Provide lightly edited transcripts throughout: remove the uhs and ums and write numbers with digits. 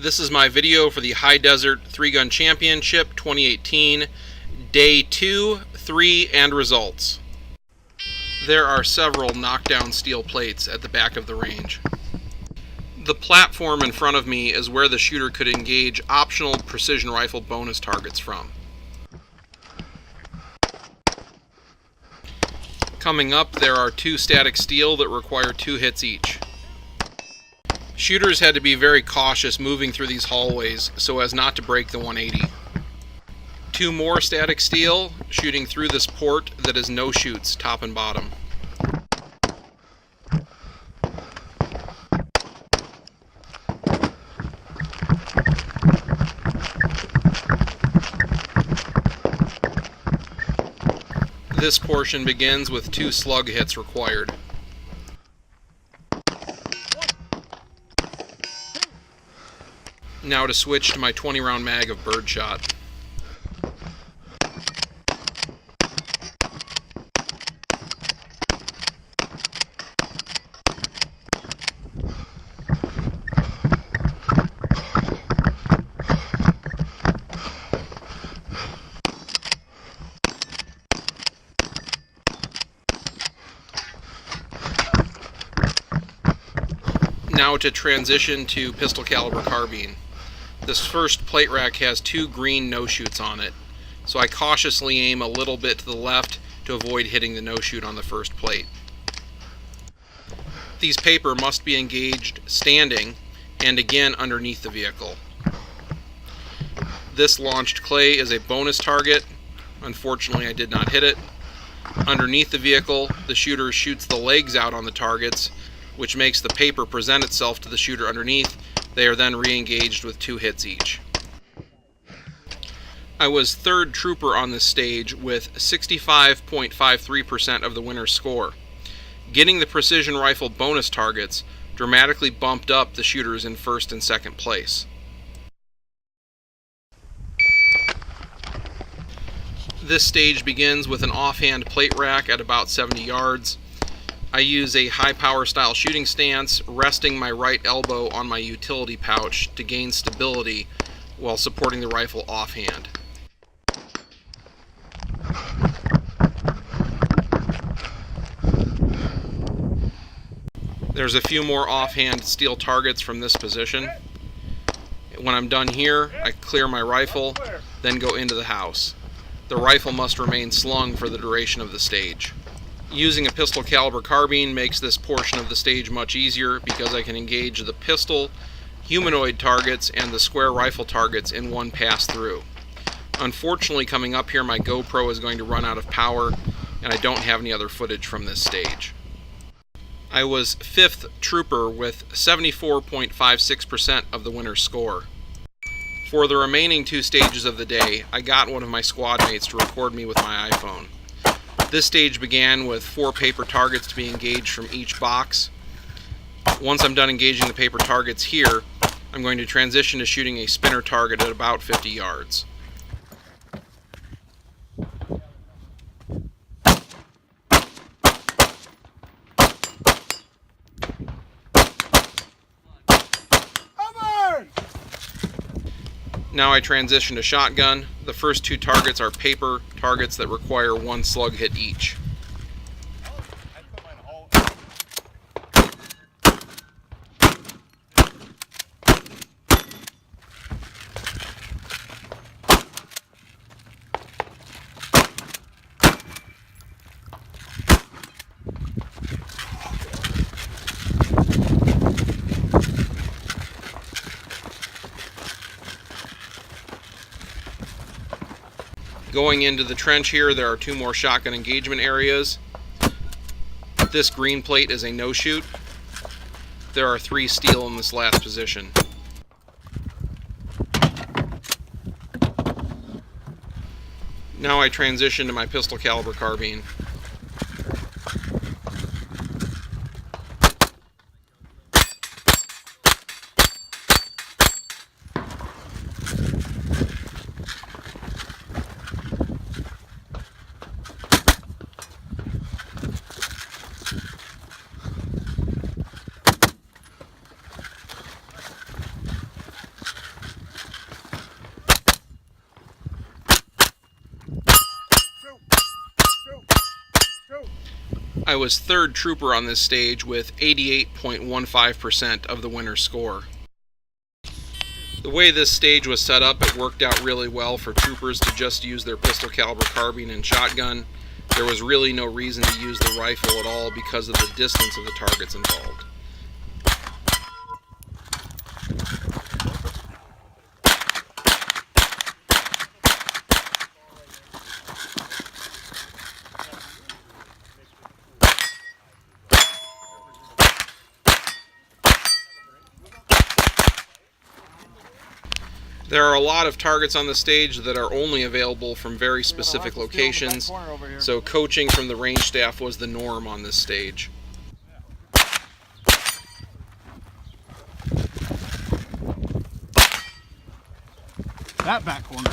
This is my video for the High Desert 3-Gun Championship 2018, Day 2, 3, and results. There are several knockdown steel plates at the back of the range. The platform in front of me is where the shooter could engage optional precision rifle bonus targets from. Coming up, there are 2 static steel that require 2 hits each. Shooters had to be very cautious moving through these hallways so as not to break the 180. 2 more static steel shooting through this port that is no shoots, top and bottom. This portion begins with 2 slug hits required. Now to switch to my 20-round mag of birdshot. Now to transition to pistol caliber carbine. This first plate rack has 2 green no-shoots on it, so I cautiously aim a little bit to the left to avoid hitting the no-shoot on the first plate. These paper must be engaged standing and again underneath the vehicle. This launched clay is a bonus target. Unfortunately, I did not hit it. Underneath the vehicle, the shooter shoots the legs out on the targets, which makes the paper present itself to the shooter underneath. They are then re-engaged with 2 hits each. I was 3rd trooper on this stage with 65.53% of the winner's score. Getting the precision rifle bonus targets dramatically bumped up the shooters in 1st and 2nd place. This stage begins with an offhand plate rack at about 70 yards. I use a high power style shooting stance, resting my right elbow on my utility pouch to gain stability while supporting the rifle offhand. There's a few more offhand steel targets from this position. When I'm done here, I clear my rifle, then go into the house. The rifle must remain slung for the duration of the stage. Using a pistol caliber carbine makes this portion of the stage much easier because I can engage the pistol, humanoid targets, and the square rifle targets in one pass through. Unfortunately, coming up here, my GoPro is going to run out of power, and I don't have any other footage from this stage. I was 5th trooper with 74.56% of the winner's score. For the remaining 2 stages of the day, I got one of my squad mates to record me with my iPhone. This stage began with 4 paper targets to be engaged from each box. Once I'm done engaging the paper targets here, I'm going to transition to shooting a spinner target at about 50 yards. Now I transition to shotgun. The first 2 targets are paper targets that require 1 slug hit each. Going into the trench here, there are 2 more shotgun engagement areas. This green plate is a no-shoot. There are 3 steel in this last position. Now I transition to my pistol caliber carbine. I was third trooper on this stage with 88.15% of the winner's score. The way this stage was set up, it worked out really well for troopers to just use their pistol caliber carbine and shotgun. There was really no reason to use the rifle at all because of the distance of the targets involved. There are a lot of targets on the stage that are only available from very specific locations, so coaching from the range staff was the norm on this stage. That back corner.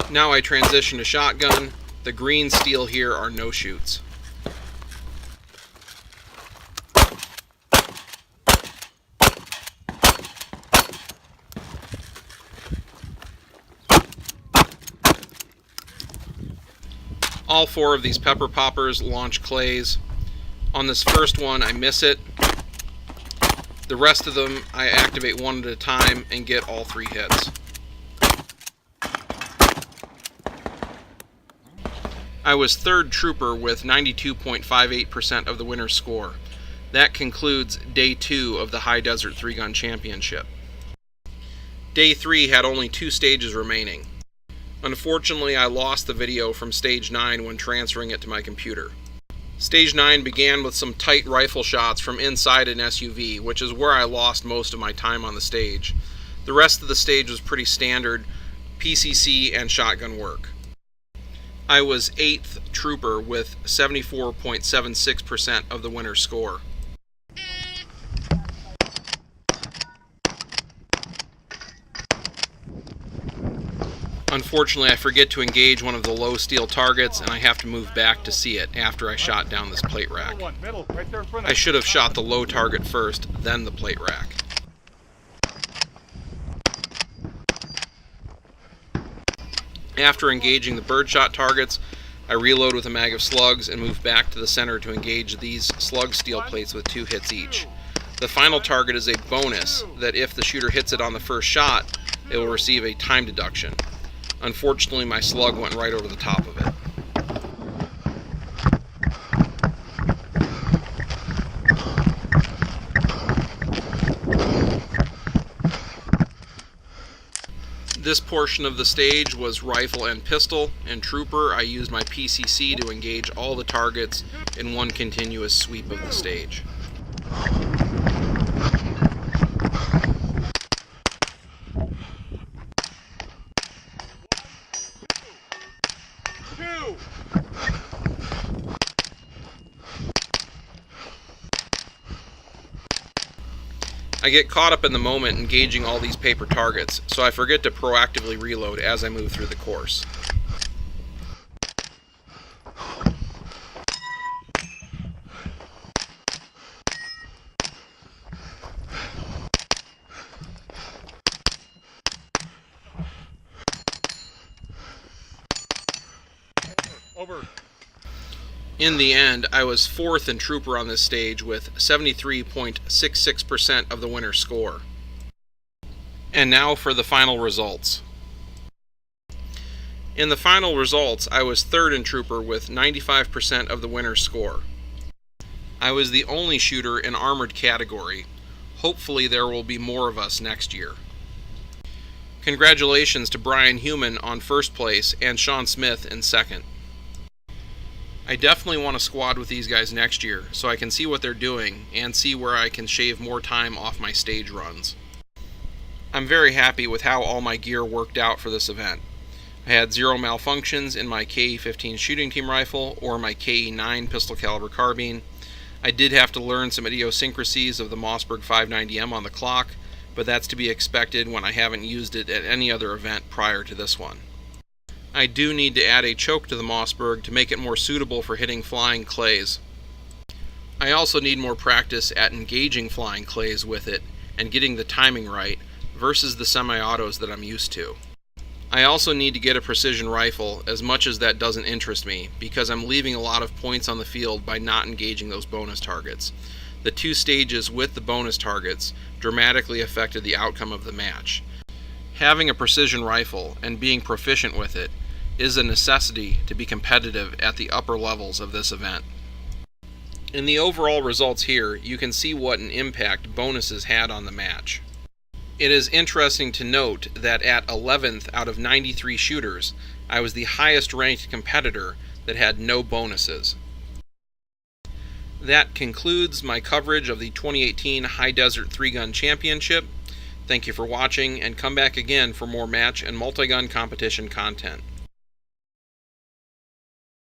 Now I transition to shotgun. The green steel here are no-shoots. All four of these pepper poppers launch clays. On this first one, I miss it. The rest of them, I activate one at a time and get all three hits. I was third trooper with 92.58% of the winner's score. That concludes Day 2 of the High Desert 3-Gun Championship. Day 3 had only 2 stages remaining. Unfortunately, I lost the video from Stage 9 when transferring it to my computer. Stage 9 began with some tight rifle shots from inside an SUV, which is where I lost most of my time on the stage. The rest of the stage was pretty standard PCC and shotgun work. I was 8th trooper with 74.76% of the winner's score. Unfortunately, I forget to engage one of the low steel targets, and I have to move back to see it after I shot down this plate rack. I should have shot the low target first, then the plate rack. After engaging the birdshot targets, I reload with a mag of slugs and move back to the center to engage these slug steel plates with 2 hits each. The final target is a bonus that if the shooter hits it on the first shot, it will receive a time deduction. Unfortunately, my slug went right over the top of it. This portion of the stage was rifle and pistol, and trooper I used my PCC to engage all the targets in one continuous sweep of the stage. I get caught up in the moment engaging all these paper targets, so I forget to proactively reload as I move through the course. Over. In the end, I was 4th in trooper on this stage with 73.66% of the winner's score. And now for the final results. In the final results, I was 3rd in trooper with 95% of the winner's score. I was the only shooter in armored category. Hopefully there will be more of us next year. Congratulations to Brian Heumann on 1st place and Sean Smith in 2nd. I definitely want to squad with these guys next year so I can see what they're doing and see where I can shave more time off my stage runs. I'm very happy with how all my gear worked out for this event. I had 0 malfunctions in my KE-15 shooting team rifle or my KE-9 pistol caliber carbine. I did have to learn some idiosyncrasies of the Mossberg 590M on the clock, but that's to be expected when I haven't used it at any other event prior to this one. I do need to add a choke to the Mossberg to make it more suitable for hitting flying clays. I also need more practice at engaging flying clays with it and getting the timing right versus the semi-autos that I'm used to. I also need to get a precision rifle, as much as that doesn't interest me, because I'm leaving a lot of points on the field by not engaging those bonus targets. The 2 stages with the bonus targets dramatically affected the outcome of the match. Having a precision rifle and being proficient with it is a necessity to be competitive at the upper levels of this event. In the overall results here, you can see what an impact bonuses had on the match. It is interesting to note that at 11th out of 93 shooters, I was the highest ranked competitor that had no bonuses. That concludes my coverage of the 2018 High Desert 3-Gun Championship. Thank you for watching, and come back again for more match and multi-gun competition content.